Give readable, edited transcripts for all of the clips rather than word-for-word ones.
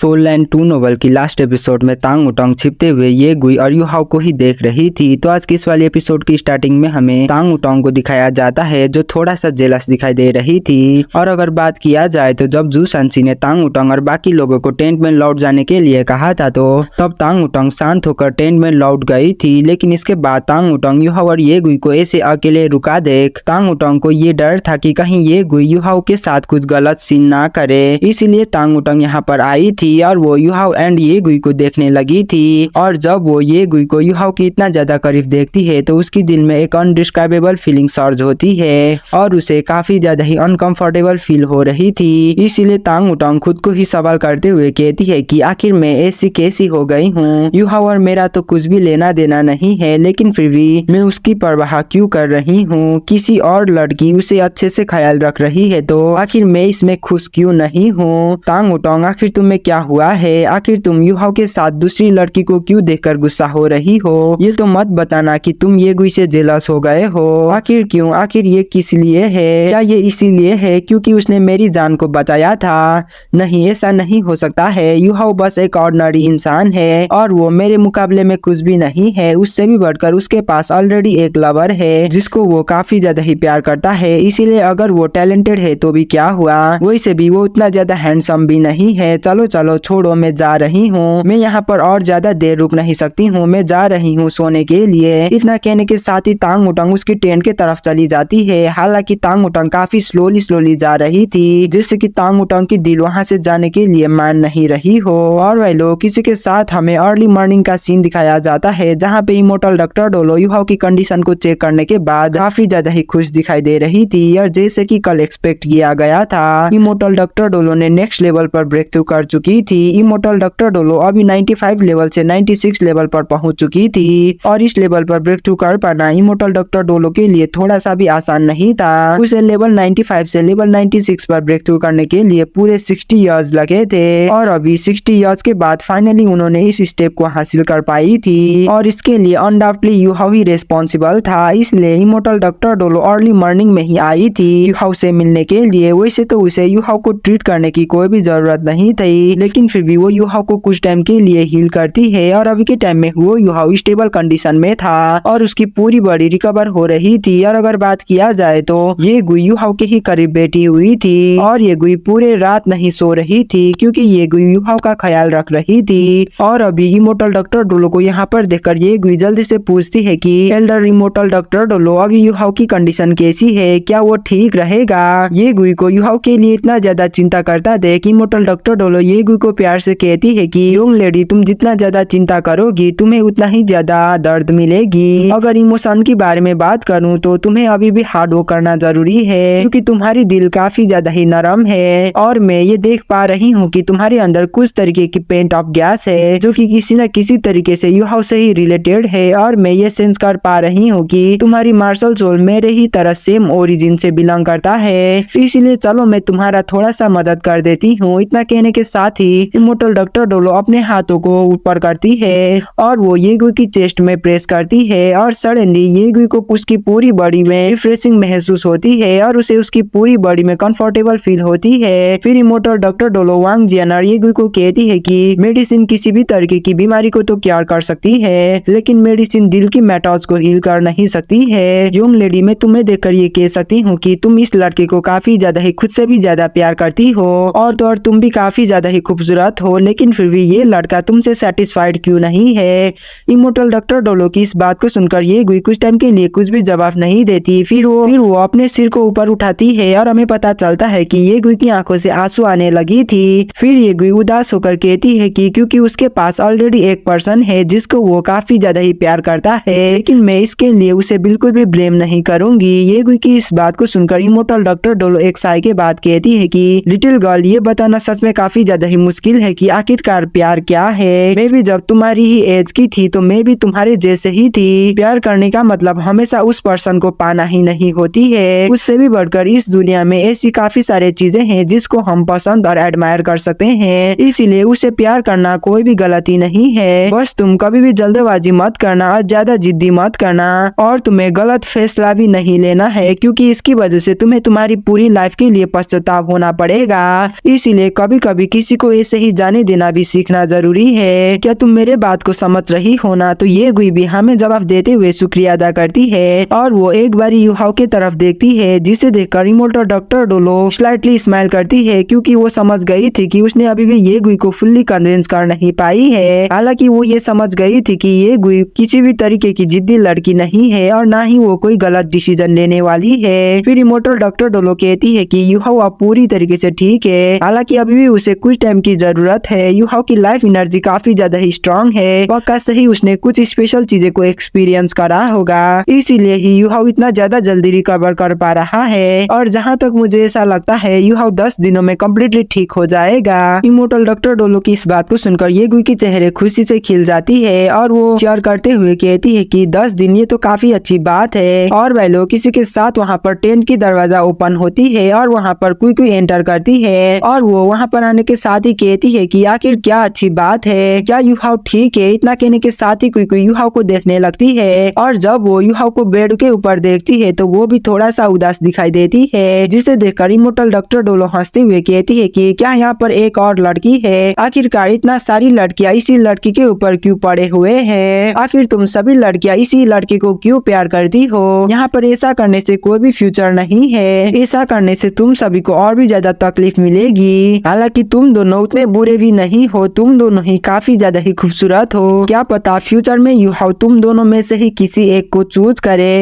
Soul land 2 novel की last episode में तांग उटोंग छिपते हुए ये गुई और यूहाओ को ही देख रही थी। तो आज की इस वाली एपिसोड की स्टार्टिंग में हमें तांग उटोंग को दिखाया जाता है जो थोड़ा सा जेलस दिखाई दे रही थी। और अगर बात किया जाए तो जब जू सनसी ने तांग उटोंग और बाकी लोगों को टेंट में लौट जाने के लिए कहा था तो तब तांग उटोंग शांत होकर टेंट में लौट गई थी। लेकिन इसके बाद तांग उटोंग यूहाओ और ये गुई को ऐसे अकेले रुका देख तांग उटोंग को ये डर था कि कहीं ये गुई यूहाओ के साथ कुछ गलत सीन ना करे, इसीलिए तांग उटोंग यहाँ पर आई थी और वो यूहाओ एंड ये गुई को देखने लगी थी। और जब वो ये गुई को यूहाओ की इतना ज्यादा करीब देखती है तो उसकी दिल में एक अनडिस्क्राइबेबल फीलिंग सर्ज होती है और उसे काफी ज्यादा ही अनकंफर्टेबल फील हो रही थी। इसीलिए तांग उटोंग खुद को ही सवाल करते हुए कहती है कि आखिर मैं ऐसी कैसी हो गई हूँ, यूहाओ और मेरा तो कुछ भी लेना देना नहीं है, लेकिन फिर भी मैं उसकी परवाह क्यों कर रही हूँ। किसी और लड़की उसे अच्छे से ख्याल रख रही है तो आखिर मैं इसमें खुश क्यों नहीं हूँ। तांग उटोंग आखिर तुम्हें क्या हुआ है, आखिर तुम यूहाओ के साथ दूसरी लड़की को क्यों देखकर गुस्सा हो रही हो, ये तो मत बताना कि तुम ये गुई से जेलस हो गए हो। आखिर क्यों, आखिर ये किस लिए है, क्या ये इसीलिए है क्योंकि उसने मेरी जान को बचाया था। नहीं, ऐसा नहीं हो सकता है, यूहाओ बस एक ऑर्डिनरी इंसान है और वो मेरे मुकाबले में कुछ भी नहीं है। उससे भी बढ़कर उसके पास ऑलरेडी एक लवर है जिसको वो काफी ज्यादा ही प्यार करता है, इसीलिए अगर वो टैलेंटेड है तो भी क्या हुआ, वैसे भी वो उतना ज्यादा हैंडसम भी नहीं है। चलो चलो छोड़ो, मैं जा रही हूँ, मैं यहाँ पर और ज्यादा देर रुक नहीं सकती हूँ, मैं जा रही हूँ सोने के लिए। इतना कहने के साथ ही तांग उटोंग उसकी टेंट की तरफ चली जाती है। हालांकि तांग उटोंग काफी स्लोली जा रही थी जिससे कि तांग उटोंग की दिल वहाँ से जाने के लिए मान नहीं रही हो। और वह लोग किसी के साथ हमें अर्ली मॉर्निंग का सीन दिखाया जाता है जहाँ पे इमोर्टल डॉक्टर डोलो यूहाओ की कंडीशन को चेक करने के बाद काफी ज्यादा ही खुश दिखाई दे रही थी। और जैसे कि कल एक्सपेक्ट किया गया था, इमोर्टल डॉक्टर डोलो ने नेक्स्ट लेवल पर ब्रेक थ्रू कर चुकी थी। इमोर्टल डॉक्टर डोलो अभी 95 लेवल से 96 लेवल पर पहुंच चुकी थी और इस लेवल पर ब्रेक थ्रू कर पाना इमोर्टल डॉक्टर डोलो के लिए थोड़ा सा भी आसान नहीं था। उसे लेवल 95 से लेवल 96 पर ब्रेक थ्रू करने के लिए पूरे 60 इयर्स लगे थे और अभी 60 इयर्स के बाद फाइनली उन्होंने इस स्टेप को हासिल कर पाई थी। और इसके लिए अनडाउटली यूहाओ ही रिस्पॉन्सिबल था, इसलिए immortal doctor Dolo early morning में ही आई थी यूहाओ से मिलने के लिए। वैसे तो उसे यूहाओ को ट्रीट करने की कोई भी जरूरत नहीं थी, लेकिन फिर भी वो यूहाओ को कुछ टाइम के लिए हील करती है और अभी के टाइम में वो यूहाओ स्टेबल कंडीशन में था और उसकी पूरी बॉडी रिकवर हो रही थी। और अगर बात किया जाए तो ये गुई यूहाओ के ही करीब बैठी हुई थी और ये गुई पूरे रात नहीं सो रही थी क्योंकि ये गुई यूहाओ का ख्याल रख रही थी। और अभी इमोर्टल डॉक्टर डोलो को यहाँ पर देखकर ये गुई जल्दी से पूछती है कि एल्डर इमोर्टल डॉक्टर डोलो, अभी यूहाओ की कंडीशन कैसी है, क्या वो ठीक रहेगा। ये गुई को यूहाओ के लिए इतना ज्यादा चिंता करता देख इमोर्टल डॉक्टर डोलो ये गुई को प्यार से कहती है कि यंग लेडी, तुम जितना ज्यादा चिंता करोगी तुम्हें उतना ही ज्यादा दर्द मिलेगी। अगर इमोशन के बारे में बात करूं तो तुम्हें अभी भी हार्ड वर्क करना जरूरी है क्योंकि तुम्हारी दिल काफी ज्यादा ही नरम है और मैं ये देख पा रही हूँ कि तुम्हारे अंदर कुछ तरीके की पेंट ऑफ गैस है जो कि किसी न किसी तरीके से यूहाओ से ही रिलेटेड है। और मैं ये सेंस कर पा रही हूँ कि तुम्हारी मार्शल सोल मेरे ही तरह सेम ओरिजिन से बिलोंग करता है, इसीलिए चलो मैं तुम्हारा थोड़ा सा मदद कर देती हूँ। इतना कहने के साथ ही इमोर्टल डॉक्टर डोलो अपने हाथों को ऊपर करती है और वो ये गुई की चेस्ट में प्रेस करती है और सडनली ये गुई को उसकी पूरी बॉडी में रिफ्रेशिंग महसूस होती है और उसे उसकी पूरी बॉडी में कंफर्टेबल फील होती है। फिर इमोर्टल डॉक्टर डोलो वांग जियानर ये गुई को कहती है कि मेडिसिन किसी भी तरीके की बीमारी को तो क्योर कर सकती है, लेकिन मेडिसिन दिल की मैटर्स को हील कर नहीं सकती है। यंग लेडी, मैं तुम्हें देखकर ये कह सकती हूँ कि तुम इस लड़के को काफी ज्यादा ही खुद से भी ज्यादा प्यार करती हो और तो और तुम भी काफी ज्यादा ही खूबसूरत हो, लेकिन फिर भी ये लड़का तुमसे सेटिस्फाइड क्यों नहीं है। इमोर्टल डॉक्टर डोलो की इस बात को सुनकर ये गुई कुछ टाइम के लिए कुछ भी जवाब नहीं देती। फिर वो अपने सिर को ऊपर उठाती है और हमें पता चलता है कि ये गुई की आंखों से आंसू आने लगी थी। फिर ये गुई उदास होकर कहती है कि क्योंकि उसके पास ऑलरेडी एक पर्सन है जिसको वो काफी ज्यादा ही प्यार करता है, लेकिन मैं इसके लिए उसे बिल्कुल भी ब्लेम नहीं करूंगी। ये गुई की इस बात को सुनकर इमोर्टल डॉक्टर डोलो एक साय के बाद कहती है कि लिटिल गर्ल, ये बताना सच में काफी ज्यादा ही मुश्किल है कि आखिरकार प्यार क्या है। मैं भी जब तुम्हारी ही एज की थी तो मैं भी तुम्हारे जैसे ही थी। प्यार करने का मतलब हमेशा उस पर्सन को पाना ही नहीं होती है, उससे भी बढ़कर इस दुनिया में ऐसी काफी सारे चीजें हैं जिसको हम पसंद और एडमायर कर सकते हैं, इसीलिए उसे प्यार करना कोई भी गलती नहीं है। बस तुम कभी भी जल्दबाजी मत करना, ज्यादा जिद्दी मत करना और तुम्हें गलत फैसला भी नहीं लेना है क्योंकि इसकी वजह से तुम्हें तुम्हारी पूरी लाइफ के लिए पश्चाताप होना पड़ेगा। इसीलिए कभी कभी किसी को तो ऐसे ही जाने देना भी सीखना जरूरी है। क्या तुम मेरे बात को समझ रही हो ना? तो ये गुई भी हमें जवाब देते हुए शुक्रिया अदा करती है और वो एक बार यूहाओ की तरफ देखती है, जिसे देखकर immortal doctor Dolo slightly smile करती है, क्योंकि वो समझ गई थी कि उसने अभी भी ये गुई को फुल्ली कन्विंस कर नहीं पाई है। हालांकि वो ये समझ गई थी कि ये गुई किसी भी तरीके की जिद्दी लड़की नहीं है और ना ही वो कोई गलत डिसीजन लेने वाली है। फिर इमोर्टल डॉक्टर डोलो कहती है कि यूहाओ अब पूरी तरीके से ठीक है, हालांकि अभी भी उसे कुछ टाइम की जरूरत है। यूहाओ की लाइफ एनर्जी काफी ज्यादा ही स्ट्रांग है, पक्का सही उसने कुछ स्पेशल चीजें को एक्सपीरियंस करा होगा, इसीलिए ही यूहाओ इतना ज्यादा जल्दी रिकवर कर पा रहा है। और जहाँ तक मुझे ऐसा लगता है यूहाओ 10 दिनों में कम्प्लीटली ठीक हो जाएगा। इमोर्टल डॉक्टर डोलो की इस बात को सुनकर ये गुई की चेहरे खुशी से खिल जाती है और वो शेयर करते हुए कहती है कि 10 दिन ये तो काफी अच्छी बात है। और वह लोग किसी के साथ वहाँ पर टेंट की दरवाजा ओपन होती है और वहाँ पर कोई एंटर करती है और वो वहाँ पर आने के साथ ही कहती है कि आखिर क्या अच्छी बात है, क्या यूहाओ ठीक है। इतना कहने के साथ ही कोई यूहाओ को देखने लगती है और जब वो यूहाओ को बेड के ऊपर देखती है तो वो भी थोड़ा सा उदास दिखाई देती है, जिसे देखकर इमोर्टल डॉक्टर डोलो हंसते हुए कहती है कि क्या यहाँ पर एक और लड़की है? आखिरकार इतना सारी लड़कियां इसी लड़की के ऊपर क्यों पड़े हुए हैं? आखिर तुम सभी लड़कियां इसी लड़के को क्यों प्यार करती हो? यहाँ पर ऐसा करने से कोई भी फ्यूचर नहीं है, ऐसा करने से तुम सभी को और भी ज्यादा तकलीफ मिलेगी। हालांकि तुम दोनों उतने बुरे भी नहीं हो, तुम दोनों ही काफी ज्यादा ही खूबसूरत हो। क्या पता फ्यूचर में यूहाओ तुम दोनों में से ही किसी एक को चूज करे।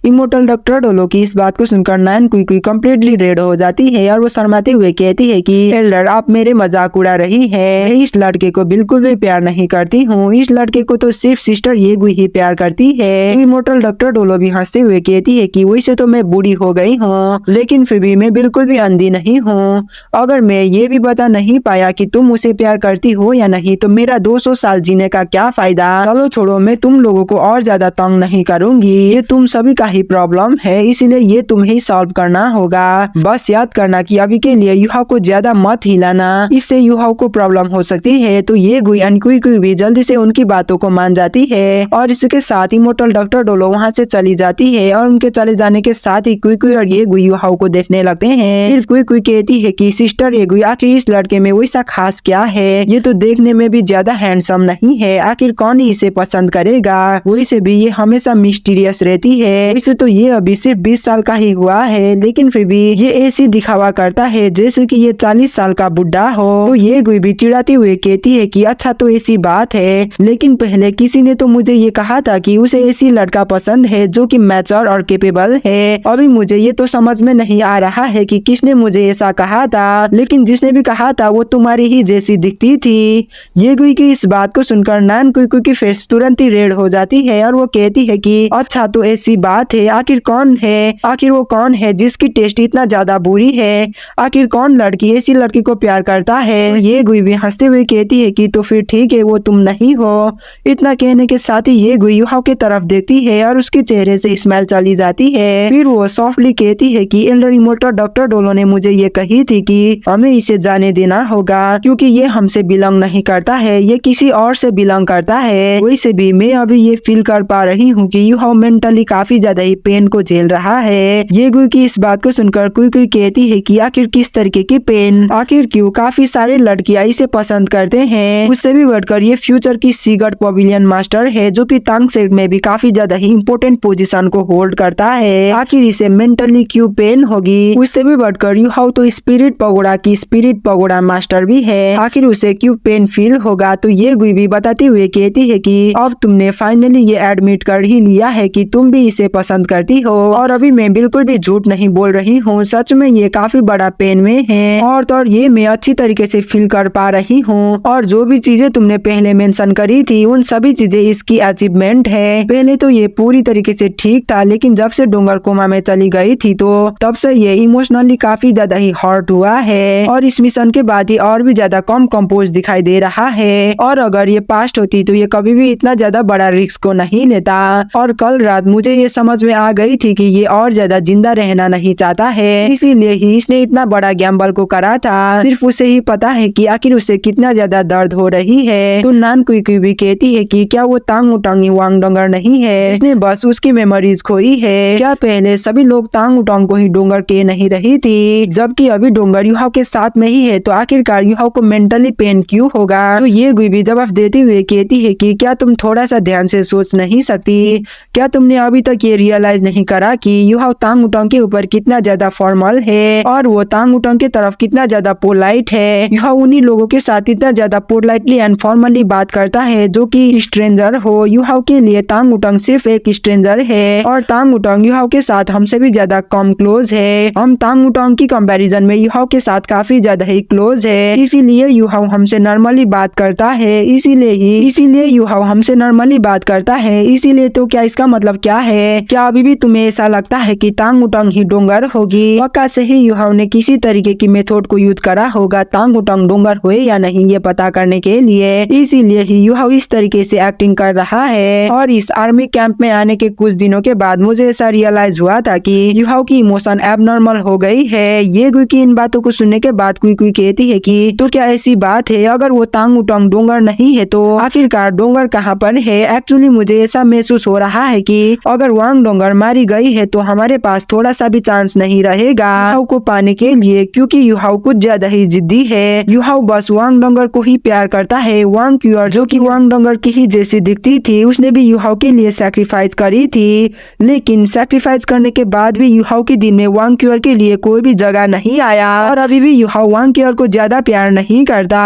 इमोर्टल डॉक्टर डोलो की इस बात को सुनकर नैन कुई कम्प्लीटली रेड हो जाती है और वो शर्माते हुए कहती है कि एल्डर आप मेरे मजाक उड़ा रही है, इस लड़के को बिल्कुल भी प्यार नहीं करती हूँ, इस लड़के को तो सिर्फ सिस्टर ये गुई ही प्यार करती है। इमोर्टल डॉक्टर डोलो भी हंसते हुए कहती है कि वैसे तो मैं बूढ़ी हो गई हूँ, लेकिन फिर भी मैं बिल्कुल भी अंधी नहीं हूँ। अगर मैं ये भी बता नहीं पाया कि तुम उसे प्यार करती हो या नहीं तो मेरा 200 साल जीने का क्या फायदा। चलो छोड़ो, मैं तुम लोगों को और ज्यादा तंग नहीं करूंगी, ये तुम सभी का ही प्रॉब्लम है, इसीलिए ये तुम्हें सॉल्व करना होगा। बस याद करना कि अभी के लिए यूहाओ को ज्यादा मत हिलाना, इससे यूहाओ को प्रॉब्लम हो सकती है। तो ये गुई कुई भी जल्दी से उनकी बातों को मान जाती है और इसके साथ इमोर्टल डॉक्टर डोलो वहाँ से चली जाती है और उनके चले जाने के साथ ही कुई और ये गुई यूहाओ को देखने लगते हैं। फिर कुई कहती है कि सिस्टर ये गुई आखिर इस लड़के में वैसा खास क्या है, ये तो देखने में भी ज्यादा हैंडसम नहीं है, आखिर कौन ही इसे पसंद करेगा। वैसे भी ये हमेशा मिस्टीरियस रहती है, वैसे तो ये अभी सिर्फ 20 साल का ही हुआ है, लेकिन फिर भी ये ऐसी दिखावा करता है जैसे कि ये 40 साल का बुढ़ा हो। तो ये गुई भी चिढ़ाती हुए कहती है कि अच्छा तो ऐसी बात है, लेकिन पहले किसी ने तो मुझे ये कहा था कि उसे ऐसी लड़का पसंद है जो कि मैच्योर और केपेबल है। अभी मुझे ये तो समझ में नहीं आ रहा है कि किसने मुझे ऐसा कहा था, लेकिन जिसने भी कहा था वो तुम्हारी ही जैसी दिखती थी। ये गुई की इस बात को सुनकर नैन कुई की फेस तुरंत ही रेड हो जाती है और वो कहती है कि अच्छा तो ऐसी बात है, आखिर कौन है, आखिर वो कौन है जिसकी टेस्ट इतना ज्यादा बुरी है, आखिर कौन लड़की ऐसी लड़की को प्यार करता है। ये गुई भी हंसते हुए कहती है कि तो फिर ठीक है वो तुम नहीं हो। इतना कहने के साथ ही ये गुई यूहाओ की तरफ देखती है और उसके चेहरे से स्माइल चली जाती है। फिर वो सॉफ्टली कहती है कि एल्डर इमोर्टल डॉक्टर डोलो ने मुझे ये कही थी कि हमें इसे जाने देना होगा क्योंकि ये हमसे बिलोंग नहीं करता है, ये किसी और से बिलोंग करता है। वैसे भी मैं अभी ये फील कर पा रही हूँ कि यूहाओ मेंटली काफी ज्यादा ही पेन को झेल रहा है। ये गुई की इस बात को सुनकर कोई कहती है कि आखिर किस तरीके की पेन, आखिर क्यों काफी सारे लड़कियां इसे पसंद करते हैं। उससे भी बढ़कर ये फ्यूचर की सीगट पवेलियन मास्टर है जो कि तांग सेट में भी काफी ज्यादा ही इम्पोर्टेंट पोजीशन को होल्ड करता है, आखिर इसे मेंटली क्यों पेन होगी। उससे भी बढ़कर यूहाओ तो स्पिरिट पगोड़ा की स्पिरिट पगोड़ा मास्टर भी है, आखिर उसे क्यों पेन फील होगा। तो ये गुई भी बताते हुए कहती है कि अब तुमने फाइनली ये एडमिट कर ही लिया है कि तुम भी इसे पसंद करती हो और अभी मैं बिल्कुल भी झूठ नहीं बोल रही हूँ, सच में ये काफी बड़ा पेन में है और तो ये मैं अच्छी तरीके से फील कर पा रही हूँ। और जो भी चीजें तुमने पहले मेंशन करी थी उन सभी चीजें इसकी अचीवमेंट है। पहले तो ये पूरी तरीके से ठीक था, लेकिन जब से डोंगर कोमा में चली गई थी तो तब से ये इमोशनली काफी ज्यादा ही हर्ट हुआ है और इस मिशन के बाद ही और भी ज्यादा कम कंपोज दिखाई दे रहा है। और अगर ये पास्ट होती तो ये कभी भी इतना ज्यादा बड़ा रिस्क को नहीं लेता। और कल रात मुझे ये समझ में आ गई थी कि ये और ज्यादा जिंदा रहना नहीं चाहता है, इसीलिए ही इसने इतना बड़ा गैम्बल को करा था। सिर्फ उसे ही पता है कि आखिर उसे कितना ज्यादा दर्द हो रही है। तो नान कुई भी कहती है कि क्या वो तांग उटांग वांग डोंगर नहीं है, इसने बस उसकी मेमोरीज खोई है। क्या पहले सभी लोग तांग उटांग को ही डोंगर के नहीं रही थी, जबकि अभी डोंगर यूहाओ के साथ में ही है। तो आखिरकार बार युहाओ को मेंटली पेन क्यों होगा। तो ये गुई भी जवाब देते हुए कहती है कि क्या तुम थोड़ा सा ध्यान से सोच नहीं सकती, क्या तुमने अभी तक ये रियलाइज नहीं करा कि युहाओ तांग उटोंग के ऊपर कितना ज्यादा फॉर्मल है और वो तांग उटोंग की तरफ कितना ज्यादा पोलाइट है। युहाओ उन्हीं लोगों के साथ इतना ज्यादा पोलाइटली एंड फॉर्मली बात करता है जो कि स्ट्रेंजर हो। युहाओ के लिए तांग उटोंग सिर्फ एक स्ट्रेंजर है और तांग उटोंग युहाओ के साथ हमसे भी ज्यादा कम क्लोज है। हम तांग उटोंग की कंपैरिजन में युहाओ के साथ काफी ज्यादा ही क्लोज है, इसीलिए युहाओ हमसे नॉर्मली बात करता है। इसीलिए युहाओ हमसे नॉर्मली बात करता है। इसीलिए तो क्या इसका मतलब क्या है? क्या अभी भी तुम्हें ऐसा लगता है कि तांग उटोंग ही डोंगर होगी? पक्का से ही युहाओ ने किसी तरीके की मेथड को यूज करा होगा तांग उटोंग डोंगर हुए या नहीं ये पता करने के लिए, इसीलिए ही युहाओ इस तरीके से एक्टिंग कर रहा है। और इस आर्मी कैंप में आने के कुछ दिनों के बाद मुझे ऐसा रियलाइज हुआ था कि युहाओ की इमोशन एबनॉर्मल हो गई है। ये गुई की इन बातों को सुनने के बाद कुई कुई कहती है कि तो क्या ऐसी बात है, अगर वो तांग उटोंग डोंगर नहीं है तो आखिरकार डोंगर कहाँ पर है? एक्चुअली मुझे ऐसा महसूस हो रहा है कि अगर वांग डोंगर मारी गई है तो हमारे पास थोड़ा सा भी चांस नहीं रहेगा युहाओ को पाने के लिए, क्योंकि युहाओ कुछ ज्यादा ही जिद्दी है। युहाओ बस वांग डोंगर को ही प्यार करता है। वांग क्यूअर जो कि वांग डोंगर की ही जैसी दिखती थी, उसने भी युहाओ के लिए सैक्रिफाइस करी थी, लेकिन सैक्रिफाइस करने के बाद भी युहाओ के दिल में वांग क्यूअर के लिए कोई भी जगह नहीं आया और अभी भी युहाओ वांग क्यूअर को ज्यादा प्यार नहीं करता।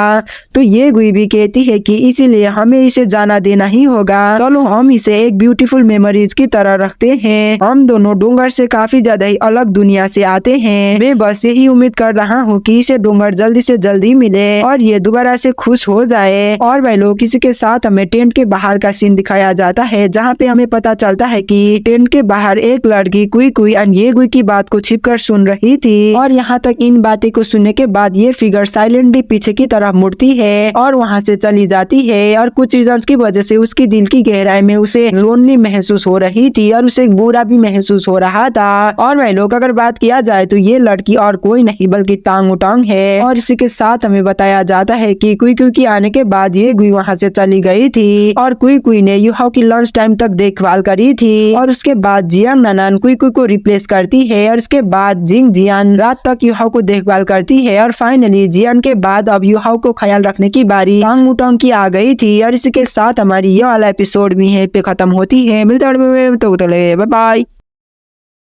तो ये गुई भी कहती है कि इसीलिए हमें इसे जाना देना ही होगा। चलो हम इसे एक ब्यूटीफुल मेमोरीज की तरह रखते हैं। हम दोनों डोंगर से काफी ज्यादा ही अलग दुनिया से आते हैं। मैं बस यही उम्मीद कर रहा हूँ कि इसे डोंगर जल्दी से जल्दी मिले और ये दोबारा से खुश हो जाए। और भाई लोग किसी के साथ हमें टेंट के बाहर का सीन दिखाया जाता है, जहाँ पे हमें पता चलता है कि टेंट के बाहर एक लड़की कुई कुई और ये गुई की बात को छिपकर सुन रही थी। और यहाँ तक इन बातें को सुनने के बाद ये फिगर साइलेंटली पीछे की तरफ मुड़ती है और वहाँ से चली जाती है। और कुछ रीजंस की वजह से उसकी दिल की गहराई में उसे लोनली महसूस हो रही थी और उसे बुरा भी महसूस हो रहा था। और भाई लोग अगर बात किया जाए तो ये लड़की और कोई नहीं बल्कि तांग उटोंग है। और इसी के साथ हमें बताया जाता है कि कुई कुई की आने के बाद ये गुई वहाँ से चली गई थी और कुई कुई ने युहाओ की लंच टाइम तक देखभाल करी थी। और उसके बाद जियांग नानान कुई कुई को रिप्लेस करती है और इसके बाद जिंग जियान रात तक युहाओ को देखभाल करती है। और फाइनली जियान के बाद अब युहाओ को ख्याल रखने की बारी तांग उटोंग की आ गई थी। और इसी के साथ हमारी ये वाला एपिसोड भी है पे खत्म होती है। मिलते हैं, बाय बाय।